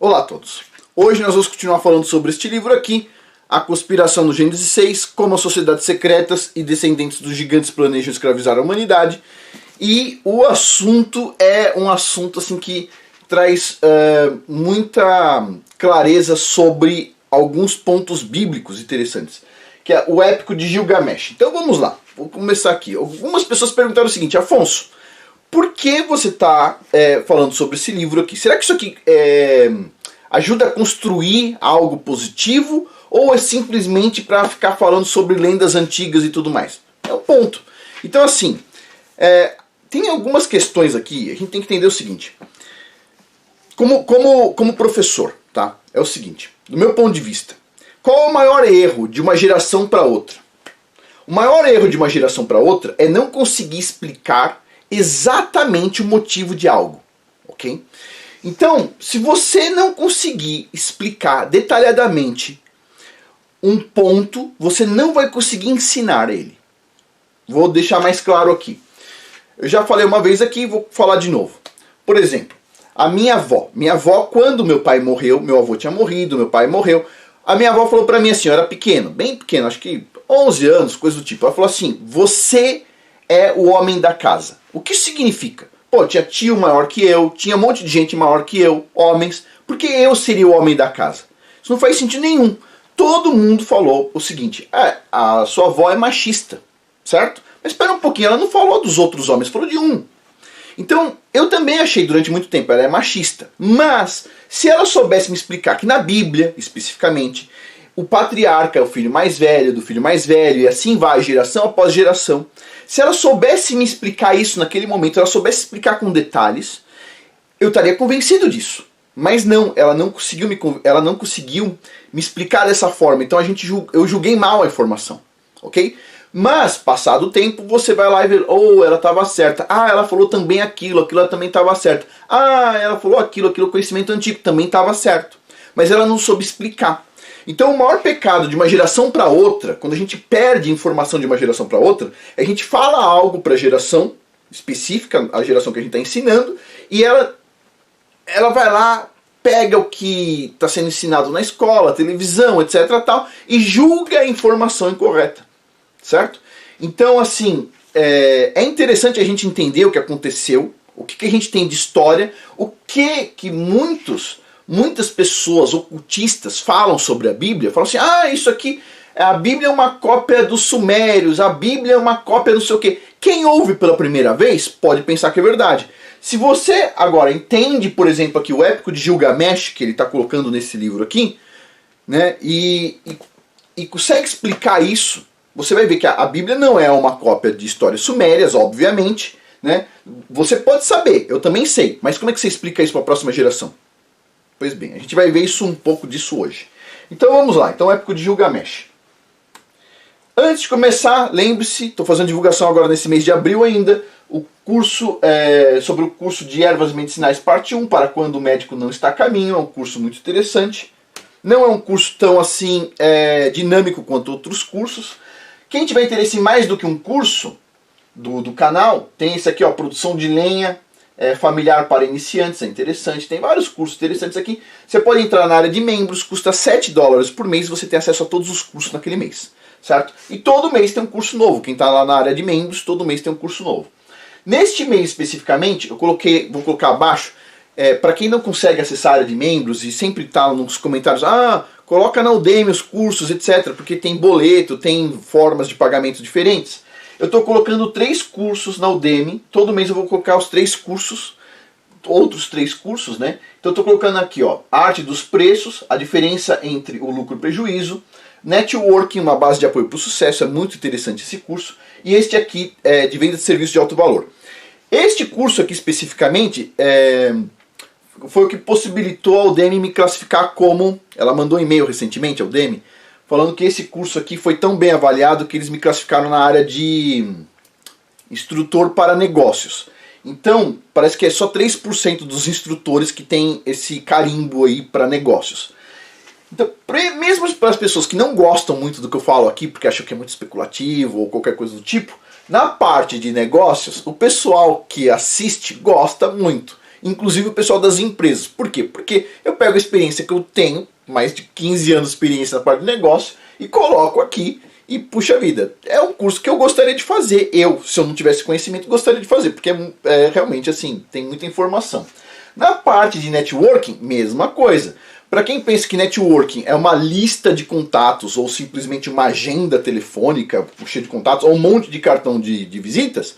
Olá a todos. Hoje nós vamos continuar falando sobre este livro aqui, A Conspiração no Gênesis 6, como as sociedades secretas e descendentes dos gigantes planejam escravizar a humanidade. E o assunto é um assunto assim que traz muita clareza sobre alguns pontos bíblicos interessantes, que é o épico de Gilgamesh. Então vamos lá, vou começar aqui. Algumas pessoas perguntaram o seguinte: Afonso, por que você está falando sobre esse livro aqui? Será que isso aqui ajuda a construir algo positivo ou é simplesmente para ficar falando sobre lendas antigas e tudo mais? É um ponto. Então assim, tem algumas questões aqui, a gente tem que entender o seguinte. Como professor, tá? É o seguinte, do meu ponto de vista, qual é o maior erro de uma geração para outra? O maior erro de uma geração para outra é não conseguir explicar exatamente o motivo de algo, ok? Então, se você não conseguir explicar detalhadamente um ponto, você não vai conseguir ensinar ele. Vou deixar mais claro aqui. Eu já falei uma vez aqui, vou falar de novo. Por exemplo, a minha avó, quando meu pai morreu, meu avô tinha morrido, meu pai morreu, a minha avó falou pra mim assim, eu era pequeno, bem pequeno, acho que 11 anos, coisa do tipo. Ela falou assim: você é o homem da casa. O que isso significa? Pô, tinha tio maior que eu, tinha um monte de gente maior que eu, homens, porque eu seria o homem da casa. Isso não faz sentido nenhum. Todo mundo falou o seguinte: a sua avó é machista, certo? Mas espera um pouquinho, ela não falou dos outros homens, falou de um. Então, eu também achei durante muito tempo, ela é machista. Mas, se ela soubesse me explicar que na Bíblia, especificamente, o patriarca é o filho mais velho do filho mais velho, e assim vai, geração após geração. Se ela soubesse me explicar isso naquele momento, ela soubesse explicar com detalhes, eu estaria convencido disso. Mas não, ela não conseguiu me explicar dessa forma. Então eu julguei mal a informação, ok? Mas, passado o tempo, você vai lá e vê, ela estava certa. Ela falou também aquilo ela também estava certa. Ela falou aquilo conhecimento antigo, também estava certo. Mas ela não soube explicar. Então o maior pecado de uma geração para outra, quando a gente perde informação de uma geração para outra, é a gente fala algo para a geração específica, a geração que a gente está ensinando, e ela vai lá, pega o que está sendo ensinado na escola, televisão, etc. tal, e julga a informação incorreta. Certo? Então, assim, é interessante a gente entender o que aconteceu, o que a gente tem de história, o que muitas pessoas ocultistas falam sobre a Bíblia, falam assim: isso aqui, a Bíblia é uma cópia dos sumérios, a Bíblia é uma cópia não sei o quê. Quem ouve pela primeira vez pode pensar que é verdade. Se você agora entende, por exemplo, aqui o épico de Gilgamesh, que ele está colocando nesse livro aqui, né, e consegue explicar isso, você vai ver que a Bíblia não é uma cópia de histórias sumérias, obviamente, né? Você pode saber, eu também sei, mas como é que você explica isso para a próxima geração? Pois bem, a gente vai ver um pouco disso hoje. Então vamos lá, então o épico de Gilgamesh. Antes de começar, lembre-se, estou fazendo divulgação agora nesse mês de abril ainda, o curso sobre o curso de ervas medicinais parte 1, para quando o médico não está a caminho, é um curso muito interessante. Não é um curso tão assim dinâmico quanto outros cursos. Quem tiver interesse em mais do que um curso do canal, tem esse aqui, ó, produção de lenha familiar para iniciantes, é interessante. Tem vários cursos interessantes aqui. Você pode entrar na área de membros, custa $7 por mês, você tem acesso a todos os cursos naquele mês, certo? E todo mês tem um curso novo. Quem está lá na área de membros, todo mês tem um curso novo. Neste mês especificamente, vou colocar abaixo, para quem não consegue acessar a área de membros e sempre está nos comentários: coloca na Udemy os cursos, etc. Porque tem boleto, tem formas de pagamento diferentes. Eu estou colocando 3 cursos na Udemy. Todo mês eu vou colocar os 3 cursos, outros 3 cursos, né? Então eu estou colocando aqui, ó, arte dos preços, a diferença entre o lucro e o prejuízo, networking, uma base de apoio para o sucesso, é muito interessante esse curso. E este aqui é de venda de serviços de alto valor. Este curso aqui especificamente foi o que possibilitou a Udemy me classificar como... Ela mandou um e-mail recentemente, a Udemy, falando que esse curso aqui foi tão bem avaliado que eles me classificaram na área de instrutor para negócios. Então, parece que é só 3% dos instrutores que tem esse carimbo aí para negócios. Então, mesmo para as pessoas que não gostam muito do que eu falo aqui, porque acham que é muito especulativo ou qualquer coisa do tipo, na parte de negócios, o pessoal que assiste gosta muito. inclusive o pessoal das empresas. Por quê? Porque eu pego a experiência que eu tenho, mais de 15 anos de experiência na parte do negócio, e coloco aqui e, puxa vida, é um curso que eu gostaria de fazer. Se eu não tivesse conhecimento, gostaria de fazer, porque realmente assim, tem muita informação. Na parte de networking, mesma coisa. Para quem pensa que networking é uma lista de contatos ou simplesmente uma agenda telefônica cheia de contatos ou um monte de cartão de visitas,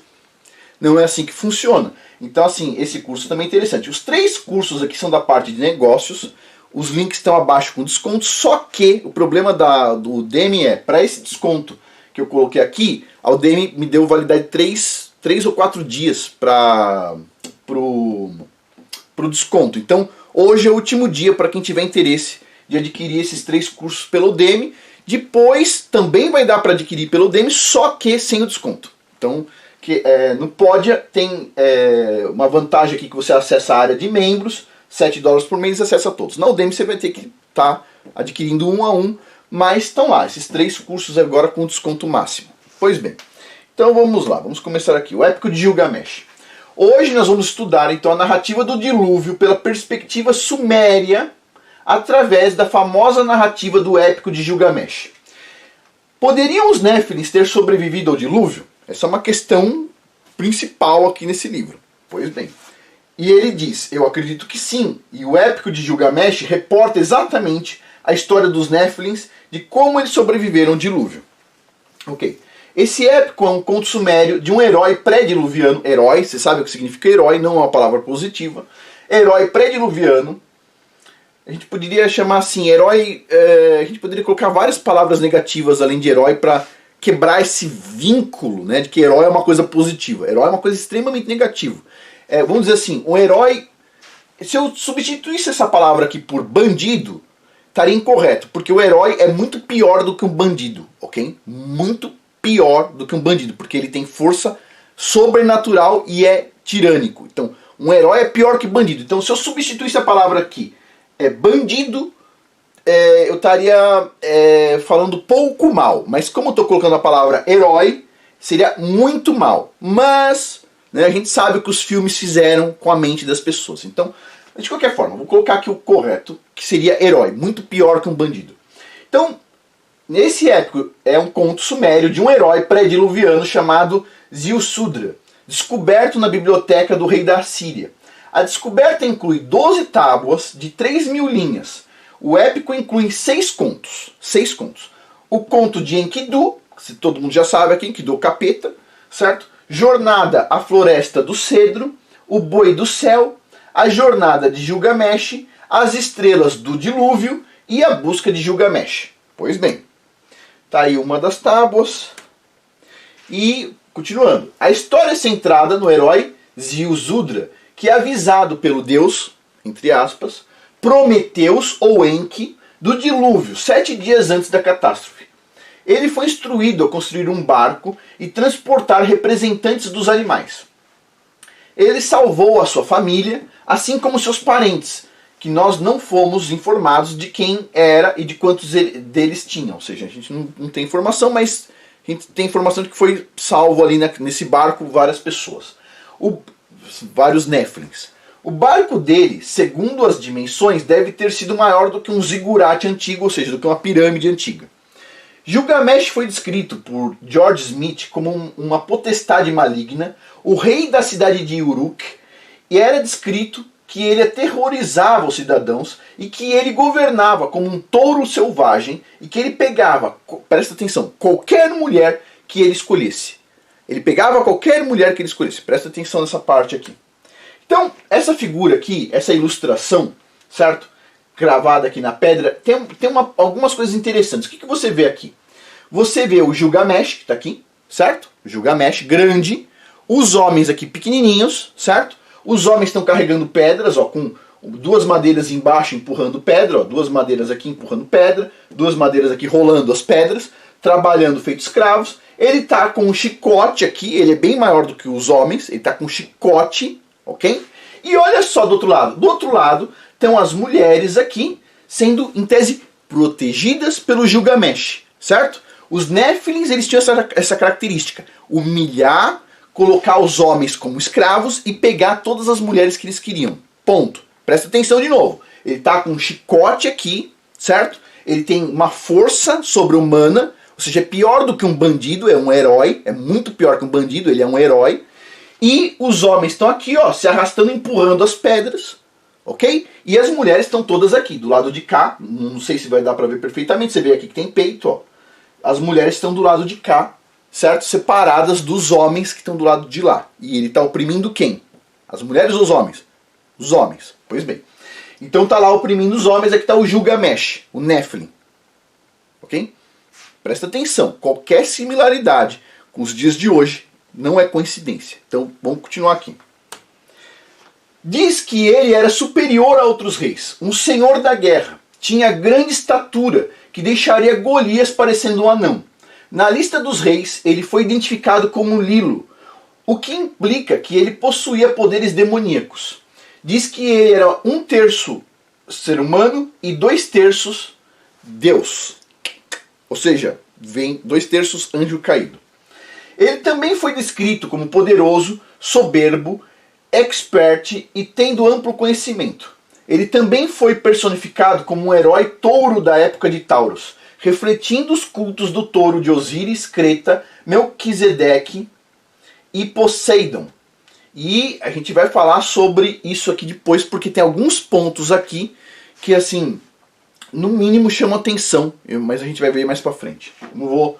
não é assim que funciona. Então, assim, esse curso também é interessante. Os 3 cursos aqui são da parte de negócios. Os links estão abaixo com desconto. Svo que o problema do Udemy é, para esse desconto que eu coloquei aqui, a Udemy me deu validade de 3 ou 4 dias para o desconto. Então, hoje é o último dia para quem tiver interesse de adquirir esses 3 cursos pelo Udemy. Depois também vai dar para adquirir pelo Udemy, só que sem o desconto. Então, no Podia tem uma vantagem aqui que você acessa a área de membros, $7 por mês e acessa todos. Na Udemy você vai ter que estar adquirindo um a um, mas estão lá, esses 3 cursos agora com desconto máximo. Pois bem, então vamos lá, vamos começar aqui, o Épico de Gilgamesh. Hoje nós vamos estudar então a narrativa do dilúvio pela perspectiva suméria, através da famosa narrativa do Épico de Gilgamesh. Poderiam os Néfilins ter sobrevivido ao dilúvio? Essa é uma questão principal aqui nesse livro. Pois bem. E ele diz, eu acredito que sim. E o Épico de Gilgamesh reporta exatamente a história dos Néfilins, de como eles sobreviveram ao dilúvio. Ok. Esse épico é um conto sumério de um herói pré-diluviano. Herói, você sabe o que significa herói, não é uma palavra positiva. Herói pré-diluviano. A gente poderia chamar assim, herói... a gente poderia colocar várias palavras negativas além de herói para quebrar esse vínculo, né, de que herói é uma coisa positiva. Herói é uma coisa extremamente negativa. Vamos dizer assim, um herói... Se eu substituísse essa palavra aqui por bandido, estaria incorreto. Porque o herói é muito pior do que um bandido, ok? Muito pior do que um bandido, porque ele tem força sobrenatural e é tirânico. Então, um herói é pior que bandido. Então, se eu substituísse a palavra aqui, bandido, eu estaria falando pouco mal. Mas como eu estou colocando a palavra herói, seria muito mal. Mas, né, a gente sabe o que os filmes fizeram com a mente das pessoas. Então, de qualquer forma, vou colocar aqui o correto, que seria herói, muito pior que um bandido. Então, nesse épico é um conto sumério de um herói pré-diluviano chamado Ziusudra, descoberto na biblioteca do rei da Assíria. A descoberta inclui 12 tábuas de 3.000 linhas. O épico inclui 6 contos. 6 contos. O conto de Enkidu, se todo mundo já sabe aqui, Enkidu, o capeta, certo? Jornada à Floresta do Cedro, O Boi do Céu, A Jornada de Gilgamesh, As Estrelas do Dilúvio e A Busca de Gilgamesh. Pois bem, tá aí uma das tábuas. E, continuando, a história é centrada no herói Ziusudra, que é avisado pelo deus, entre aspas, Prometeus ou Enki, do dilúvio, 7 dias antes da catástrofe. Ele foi instruído a construir um barco e transportar representantes dos animais. Ele salvou a sua família, assim como seus parentes, que nós não fomos informados de quem era e de quantos deles tinham. Ou seja, a gente não tem informação, mas a gente tem informação de que foi salvo ali nesse barco várias pessoas. Vários Néfilins. O barco dele, segundo as dimensões, deve ter sido maior do que um zigurate antigo, ou seja, do que uma pirâmide antiga. Gilgamesh foi descrito por George Smith como uma potestade maligna, o rei da cidade de Uruk, e era descrito que ele aterrorizava os cidadãos e que ele governava como um touro selvagem e que ele pegava, presta atenção, qualquer mulher que ele escolhesse. Ele pegava qualquer mulher que ele escolhesse. Presta atenção nessa parte aqui. Então, essa figura aqui, essa ilustração, certo? Gravada aqui na pedra, tem algumas coisas interessantes. O que você vê aqui? Você vê o Gilgamesh, que está aqui, certo? O Gilgamesh grande. Os homens aqui pequenininhos, certo? Os homens estão carregando pedras, ó, com 2 madeiras embaixo empurrando pedra, ó, 2 madeiras aqui empurrando pedra, 2 madeiras aqui rolando as pedras, trabalhando feito escravos. Ele está com um chicote aqui, ele é bem maior do que os homens, ele está com um chicote, ok? E olha só do outro lado. Do outro lado estão as mulheres aqui, sendo, em tese, protegidas pelo Gilgamesh, certo? Os Néfilins, eles tinham essa característica, humilhar, colocar os homens como escravos e pegar todas as mulheres que eles queriam. Ponto. Presta atenção de novo. Ele está com um chicote aqui, certo? Ele tem uma força sobre-humana, ou seja, é pior do que um bandido, é um herói, é muito pior que um bandido, ele é um herói. E os homens estão aqui, ó, se arrastando, empurrando as pedras, ok? E as mulheres estão todas aqui, do lado de cá, não sei se vai dar para ver perfeitamente, você vê aqui que tem peito, ó. As mulheres estão do lado de cá, certo? Separadas dos homens que estão do lado de lá. E ele está oprimindo quem? As mulheres ou os homens? Os homens, pois bem. Então tá lá oprimindo os homens, aqui está o Gilgamesh, o Nephilim, ok? Presta atenção, qualquer similaridade com os dias de hoje não é coincidência. Então vamos continuar aqui. Diz que ele era superior a outros reis, um senhor da guerra, tinha grande estatura, que deixaria Golias parecendo um anão. Na lista dos reis, ele foi identificado como Lilo, o que implica que ele possuía poderes demoníacos. Diz que ele era 1/3 ser humano e 2/3 Deus. Ou seja, vem 2/3 anjo caído. Ele também foi descrito como poderoso, soberbo, expert e tendo amplo conhecimento. Ele também foi personificado como um herói touro da época de Taurus, refletindo os cultos do touro de Osíris, Creta, Melquisedeque e Poseidon. E a gente vai falar sobre isso aqui depois, porque tem alguns pontos aqui que, assim, no mínimo chamam atenção, mas a gente vai ver mais pra frente. Não vou...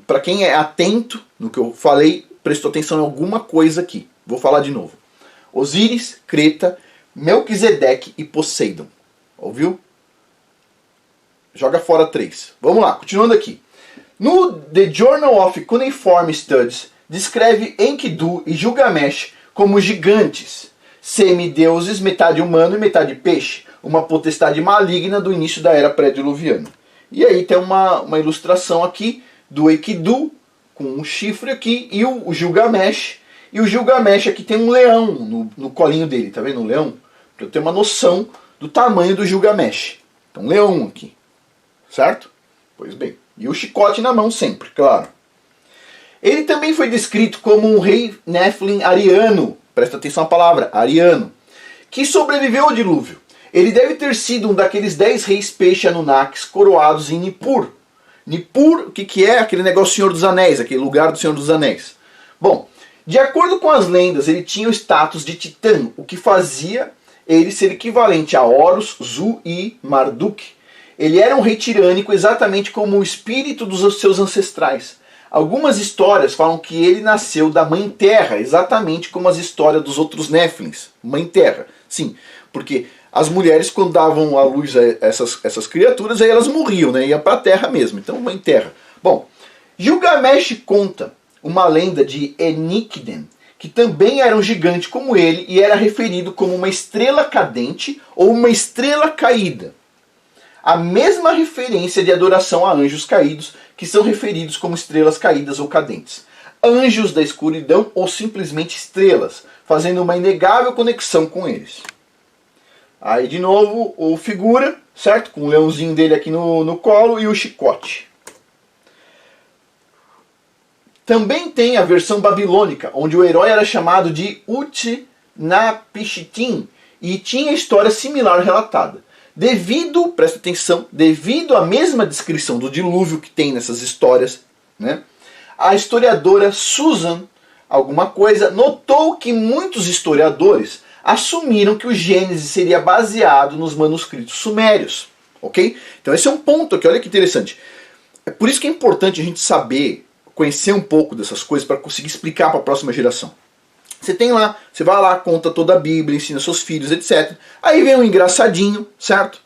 Para quem é atento no que eu falei, prestou atenção em alguma coisa aqui. Vou falar de novo. Osíris, Creta, Melquisedeque e Poseidon. Ouviu? Joga fora 3. Vamos lá, continuando aqui. No The Journal of Cuneiform Studies, descreve Enkidu e Gilgamesh como gigantes, semideuses, metade humano e metade peixe, uma potestade maligna do início da era pré-diluviana. E aí tem uma ilustração aqui do Enkidu, com um chifre aqui, e o Gilgamesh. E o Gilgamesh aqui tem um leão no colinho dele, tá vendo o leão? Para eu ter uma noção do tamanho do Gilgamesh. Então, leão aqui, certo? Pois bem, e o chicote na mão sempre, claro. Ele também foi descrito como um rei Nephilim ariano, presta atenção à palavra, ariano, que sobreviveu ao dilúvio. Ele deve ter sido um daqueles 10 reis peixe Anunnakis coroados em Nippur. Nippur, o que é? Aquele negócio do Senhor dos Anéis, aquele lugar do Senhor dos Anéis. Bom, de acordo com as lendas, ele tinha o status de titã, o que fazia ele ser equivalente a Horus, Zu e Marduk. Ele era um rei tirânico exatamente como o espírito dos seus ancestrais. Algumas histórias falam que ele nasceu da Mãe Terra, exatamente como as histórias dos outros Néfilins. Mãe Terra, sim, porque as mulheres, quando davam à luz a essas criaturas, aí elas morriam, né? Ia para a Terra mesmo, então Mãe Terra. Bom, Gilgamesh conta uma lenda de Enkidu, que também era um gigante como ele e era referido como uma estrela cadente ou uma estrela caída. A mesma referência de adoração a anjos caídos, que são referidos como estrelas caídas ou cadentes. Anjos da escuridão ou simplesmente estrelas, fazendo uma inegável conexão com eles. Aí de novo o figura, certo? Com o leãozinho dele aqui no colo e o chicote. Também tem a versão babilônica, onde o herói era chamado de Utnapishtim e tinha história similar relatada. Presta atenção, devido à mesma descrição do dilúvio que tem nessas histórias, né, a historiadora Susan alguma coisa notou que muitos historiadores assumiram que o Gênesis seria baseado nos manuscritos sumérios. Ok? Então esse é um ponto aqui, olha que interessante. É por isso que é importante a gente saber, conhecer um pouco dessas coisas para conseguir explicar para a próxima geração. Você tem lá, você vai lá, conta toda a Bíblia, ensina seus filhos, etc. Aí vem um engraçadinho, certo?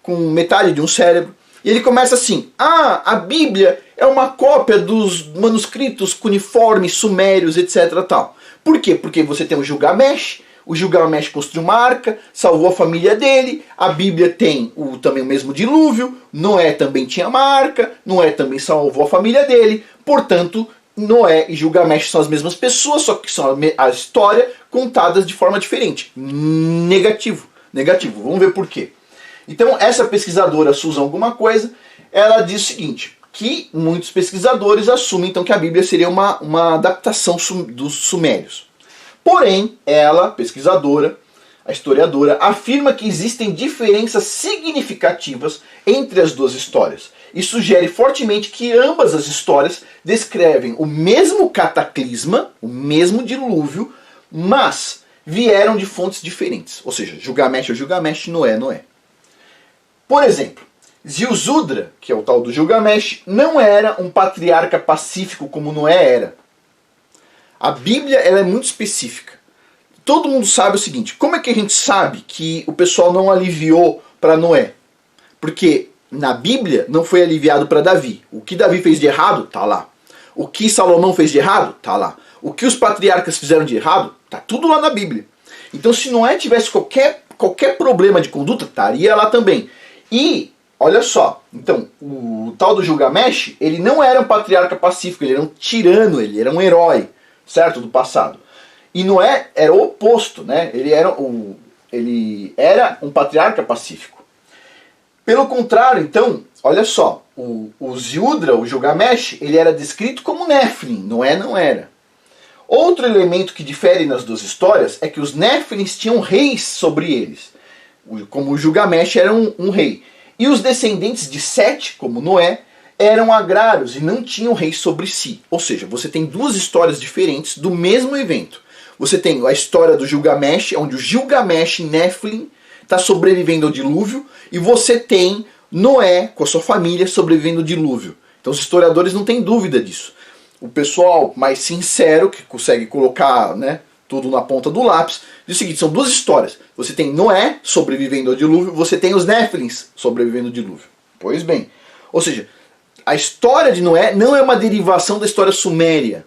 Com metade de um cérebro. E ele começa assim: a Bíblia é uma cópia dos manuscritos cuneiformes, sumérios, etc. Tal. Por quê? Porque você tem o Gilgamesh construiu uma arca, salvou a família dele, a Bíblia tem também o mesmo dilúvio, Noé também tinha uma arca, Noé também salvou a família dele, portanto, Noé e Gilgamesh são as mesmas pessoas, só que são a história contadas de forma diferente. Negativo. Vamos ver por quê. Então, essa pesquisadora Susan alguma coisa, ela diz o seguinte: que muitos pesquisadores assumem então que a Bíblia seria uma adaptação dos sumérios. Porém, ela, pesquisadora, a historiadora, afirma que existem diferenças significativas entre as duas histórias e sugere fortemente que ambas as histórias descrevem o mesmo cataclisma, o mesmo dilúvio, mas vieram de fontes diferentes. Ou seja, Gilgamesh é Gilgamesh, Noé é Noé. Por exemplo, Ziusudra, que é o tal do Gilgamesh, não era um patriarca pacífico como Noé era. A Bíblia ela é muito específica. Todo mundo sabe o seguinte, como é que a gente sabe que o pessoal não aliviou para Noé? Porque na Bíblia não foi aliviado para Davi. O que Davi fez de errado, tá lá. O que Salomão fez de errado, tá lá. O que os patriarcas fizeram de errado, tá tudo lá na Bíblia. Então se Noé tivesse qualquer problema de conduta, estaria lá também. E, olha só, então, o tal do Gilgamesh, ele não era um patriarca pacífico, ele era um tirano, ele era um herói, certo, do passado. E Noé era o oposto, né? Ele era um patriarca pacífico. Pelo contrário, então, olha só, o Ziudra, o Gilgamesh, ele era descrito como Nephilim, Noé não era. Outro elemento que difere nas duas histórias é que os Néfilins tinham reis sobre eles, como o Gilgamesh era um rei. E os descendentes de Sete, como Noé, eram agrários e não tinham rei sobre si. Ou seja, você tem duas histórias diferentes do mesmo evento. Você tem a história do Gilgamesh, onde o Gilgamesh Nephilim está sobrevivendo ao dilúvio, e você tem Noé com a sua família sobrevivendo ao dilúvio. Então os historiadores não têm dúvida disso. O pessoal mais sincero, que consegue colocar, né, tudo na ponta do lápis, diz o seguinte, são duas histórias. Você tem Noé sobrevivendo ao dilúvio, você tem os Néfilins sobrevivendo ao dilúvio. Pois bem, ou seja, a história de Noé não é uma derivação da história suméria.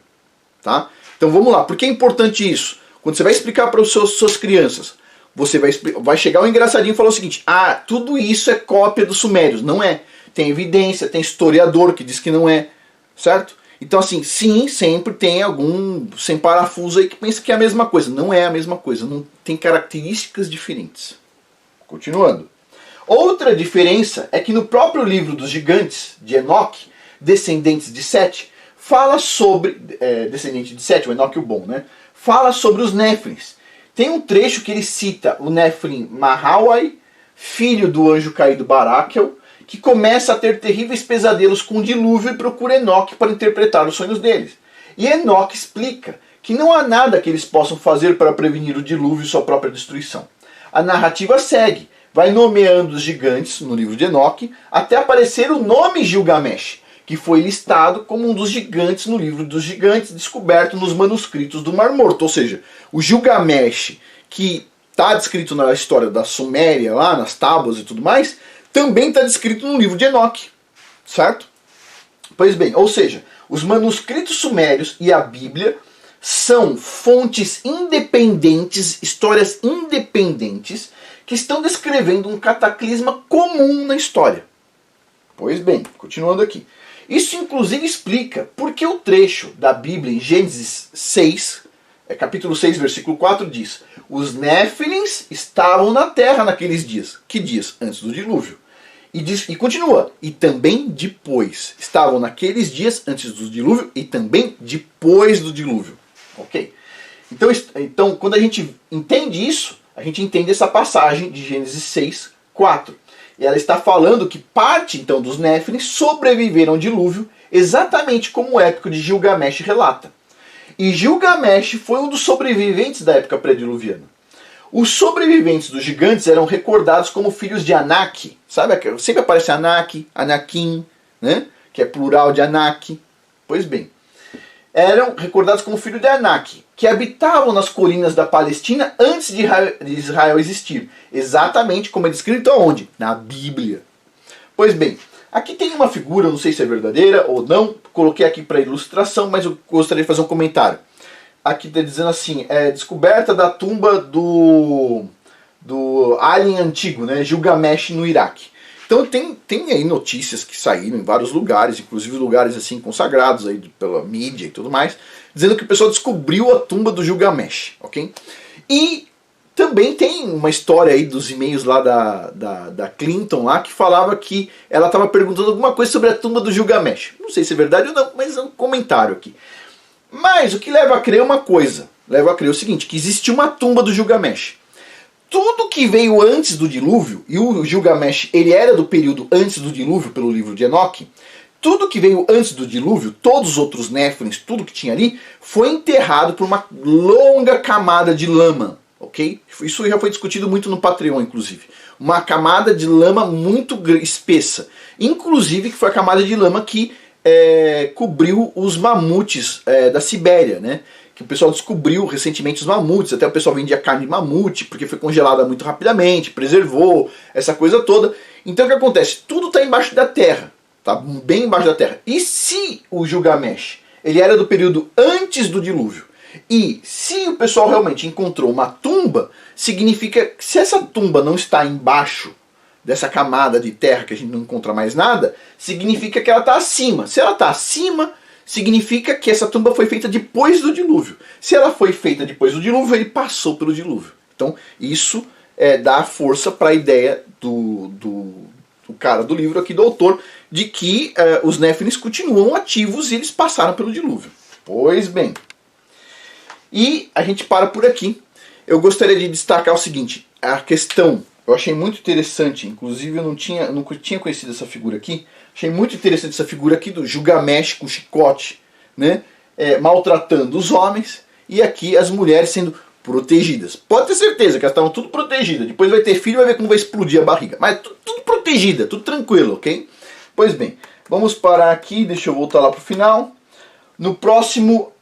Tá? Então vamos lá, por que é importante isso? Quando você vai explicar para as suas crianças, você vai chegar um engraçadinho e falar o seguinte, tudo isso é cópia dos sumérios. Não é. Tem evidência, tem historiador que diz que não é. Certo? Então assim, sim, sempre tem algum sem parafuso aí que pensa que é a mesma coisa. Não é a mesma coisa, não tem características diferentes. Continuando. Outra diferença é que no próprio livro dos gigantes, de Enoque, descendentes de Sete, fala sobre, descendente de Sete, o Enoque o bom, né? Fala sobre os Néfilins. Tem um trecho que ele cita o Nephilim Mahawai, filho do anjo caído Barakel, que começa a ter terríveis pesadelos com o dilúvio e procura Enoque para interpretar os sonhos deles. E Enoque explica que não há nada que eles possam fazer para prevenir o dilúvio e sua própria destruição. A narrativa segue, vai nomeando os gigantes no livro de Enoque, até aparecer o nome Gilgamesh, que foi listado como um dos gigantes no livro dos gigantes, descoberto nos manuscritos do Mar Morto. Ou seja, o Gilgamesh, que está descrito na história da Suméria, lá nas tábuas e tudo mais, também está descrito no livro de Enoque, certo? Pois bem, ou seja, os manuscritos sumérios e a Bíblia são fontes independentes, histórias independentes, que estão descrevendo um cataclisma comum na história. Pois bem, continuando aqui. Isso inclusive explica por que o trecho da Bíblia em Gênesis 6, capítulo 6, versículo 4 diz: os Néfilins estavam na terra naqueles dias. Que dias? Antes do dilúvio. E continua, e também depois. Estavam naqueles dias antes do dilúvio e também depois do dilúvio. Ok? Então quando a gente entende isso, a gente entende essa passagem de Gênesis 6, 4. E ela está falando que parte então dos Néfilins sobreviveram ao dilúvio, exatamente como o épico de Gilgamesh relata. E Gilgamesh foi um dos sobreviventes da época pré-diluviana. Os sobreviventes dos gigantes eram recordados como filhos de Anak. Sabe? Sempre aparece Anak, Anakim, né? Que é plural de Anak. Pois bem, eram recordados como filhos de Anak, que habitavam nas colinas da Palestina antes de Israel existir. Exatamente como é descrito aonde? Na Bíblia. Pois bem, aqui tem uma figura, não sei se é verdadeira ou não, coloquei aqui para ilustração, mas eu gostaria de fazer um comentário. Aqui está dizendo assim, descoberta da tumba do alien antigo, né, Gilgamesh no Iraque. Então tem aí notícias que saíram em vários lugares, inclusive lugares assim consagrados aí pela mídia e tudo mais, dizendo que o pessoal descobriu a tumba do Gilgamesh, ok? E Também tem uma história aí dos e-mails lá da Clinton lá, que falava que ela estava perguntando alguma coisa sobre a tumba do Gilgamesh. Não sei se é verdade ou não, mas é um comentário aqui. Mas o que leva a crer uma coisa, leva a crer o seguinte, que existe uma tumba do Gilgamesh. Tudo que veio antes do dilúvio, e o Gilgamesh ele era do período antes do dilúvio pelo livro de Enoque, tudo que veio antes do dilúvio, todos os outros Néfilins, tudo que tinha ali, foi enterrado por uma longa camada de lama. Ok? Isso já foi discutido muito no Patreon, inclusive. Uma camada de lama muito espessa. Inclusive que foi a camada de lama que cobriu os mamutes da Sibéria, né? Que o pessoal descobriu recentemente os mamutes. Até o pessoal vendia carne de mamute, porque foi congelada muito rapidamente, preservou, essa coisa toda. Então o que acontece? Tudo está embaixo da terra. Está bem embaixo da terra. E se o Gilgamesh ele era do período antes do dilúvio, e se o pessoal realmente encontrou uma tumba, significa que se essa tumba não está embaixo dessa camada de terra que a gente não encontra mais nada, significa que ela está acima. Se ela está acima, significa que essa tumba foi feita depois do dilúvio. Se ela foi feita depois do dilúvio, ele passou pelo dilúvio. Então isso dá força para a ideia do cara do livro aqui, do autor, de que os Néfilins continuam ativos e eles passaram pelo dilúvio. Pois bem. E a gente para por aqui. Eu gostaria de destacar o seguinte, a questão, eu achei muito interessante, inclusive eu nunca tinha conhecido essa figura aqui, achei muito interessante essa figura aqui do Gilgamesh com chicote, né, maltratando os homens, e aqui as mulheres sendo protegidas. Pode ter certeza que elas estavam tudo protegidas, depois vai ter filho e vai ver como vai explodir a barriga, mas tudo protegida, tudo tranquilo, ok? Pois bem, vamos parar aqui, deixa eu voltar lá pro final. No próximo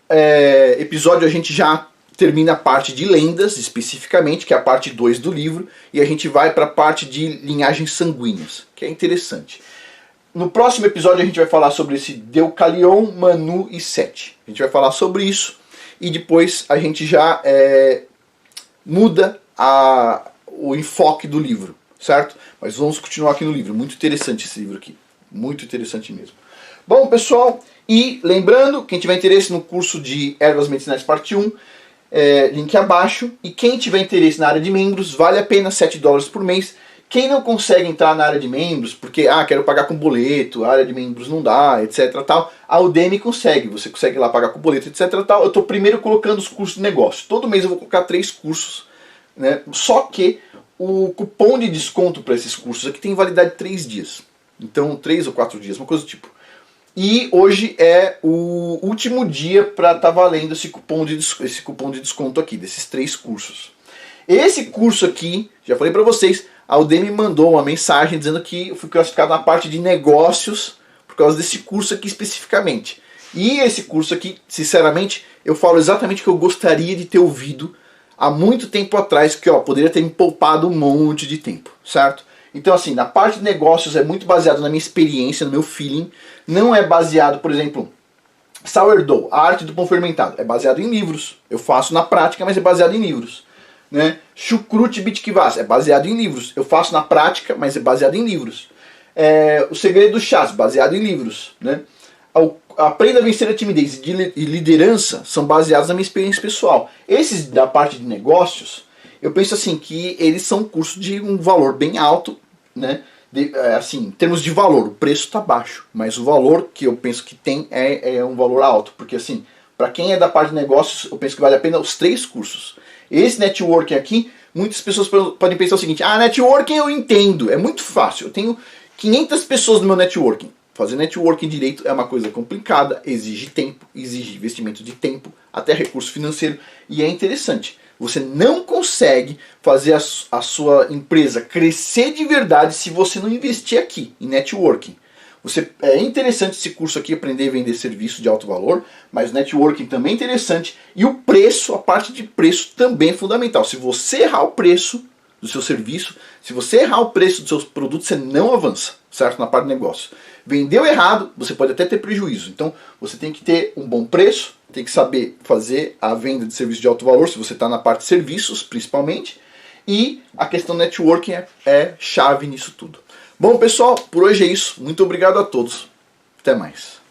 episódio a gente já termina a parte de lendas, especificamente, que é a parte 2 do livro, e a gente vai para a parte de linhagens sanguíneas, que é interessante. No próximo episódio a gente vai falar sobre esse Deucalion, Manu e Sete. A gente vai falar sobre isso, e depois a gente já muda o enfoque do livro, certo? Mas vamos continuar aqui no livro, muito interessante esse livro aqui, muito interessante mesmo. Bom, pessoal, e lembrando, quem tiver interesse no curso de Ervas Medicinais Parte 1, link abaixo. E quem tiver interesse na área de membros, vale a pena $7 por mês. Quem não consegue entrar na área de membros, porque quero pagar com boleto, a área de membros não dá, etc. tal, a Udemy consegue, você consegue lá pagar com boleto, etc. tal. Eu estou primeiro colocando os cursos de negócio. Todo mês eu vou colocar 3 cursos, né? Só que o cupom de desconto para esses cursos aqui tem validade de 3 dias. Então 3 ou 4 dias, uma coisa do tipo. E hoje é o último dia para estar valendo esse cupom de desconto aqui, desses 3 cursos. Esse curso aqui, já falei para vocês, a Udemy mandou uma mensagem dizendo que eu fui classificado na parte de negócios por causa desse curso aqui especificamente. E esse curso aqui, sinceramente, eu falo exatamente o que eu gostaria de ter ouvido há muito tempo atrás, que poderia ter me poupado um monte de tempo, certo? Então assim, na parte de negócios é muito baseado na minha experiência, no meu feeling. Não é baseado, por exemplo, sourdough, a arte do pão fermentado. É baseado em livros. Eu faço na prática, mas é baseado em livros. Né? Chucrute bitkvass, é baseado em livros. Eu faço na prática, mas é baseado em livros. O Segredo dos Chás, baseado em livros. Né? Aprenda a Vencer a Timidez e Liderança são baseados na minha experiência pessoal. Esses da parte de negócios, eu penso assim que eles são cursos de um valor bem alto, né? Assim, em termos de valor, o preço está baixo, mas o valor que eu penso que tem é um valor alto, porque assim, para quem é da parte de negócios, eu penso que vale a pena os 3 cursos. Esse networking aqui, muitas pessoas podem pensar o seguinte, networking eu entendo, é muito fácil, eu tenho 500 pessoas no meu networking. Fazer networking direito é uma coisa complicada, exige tempo, exige investimento de tempo, até recurso financeiro, e é interessante. Você não consegue fazer a sua empresa crescer de verdade se você não investir aqui, em networking. É interessante esse curso aqui, aprender a vender serviço de alto valor, mas networking também é interessante. E o preço, a parte de preço também é fundamental. Se você errar o preço do seu serviço, se você errar o preço dos seus produtos, você não avança, certo? Na parte de negócio. Vendeu errado, você pode até ter prejuízo. Então você tem que ter um bom preço, tem que saber fazer a venda de serviço de alto valor, se você está na parte de serviços, principalmente. E a questão networking é chave nisso tudo. Bom, pessoal, por hoje é isso. Muito obrigado a todos. Até mais.